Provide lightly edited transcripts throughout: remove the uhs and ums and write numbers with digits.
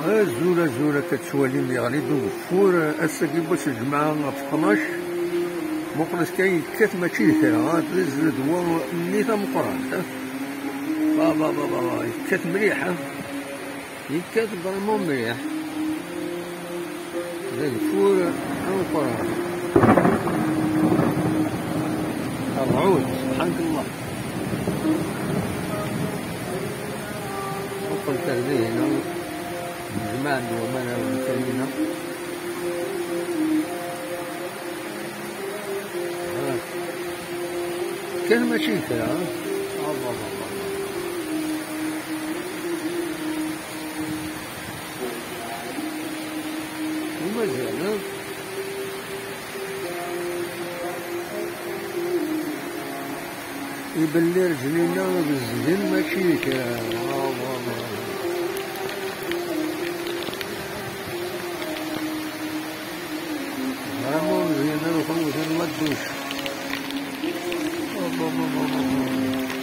الزولة زولة كتشوالي ملي غادي يدوب الفور اساكي باش الجماعة في 12 مقرس كيكات ماشي كرا تنزل دوا نيتا مقران بابا بابا يكات مليح يكات فريمون مليح ذا الفور مقران العود سبحانك الله وقلت هذه هنا الجماعة ومانا ومكانينا كان ماشي كذا الله ومازال يبان لي رجلينا بالزين ماشي كذا فريمون مزيانة وخلونا نمدوش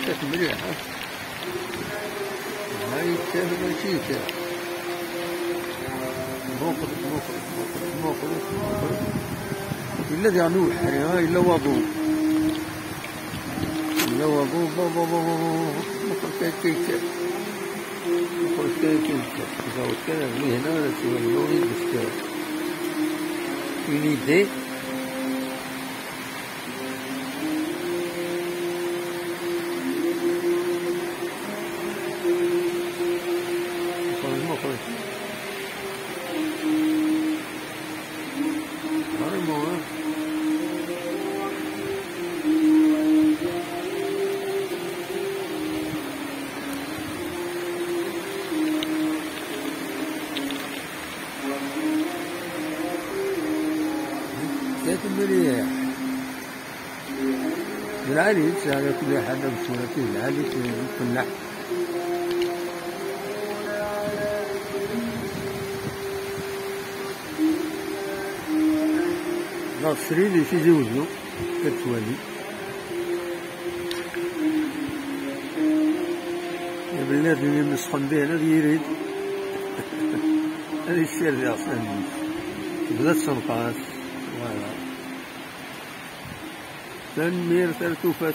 كانت مليحة هاي كانت ماشي كذا مخلص إلا ذي عنو حريها إلا وضو بابا مخلص كيكات إذا كان هنا هنا تولوني بس une idée. Vraiment, hein. كانت مليح العالي على كل حاجة بصورته العالي في اللحم غصري اللي في زوجو كتوالي البلاد اللي مسخن به هذا يريد هذه السير ديال أصلا بدا السنقاس فوالا تنمير ترتوفات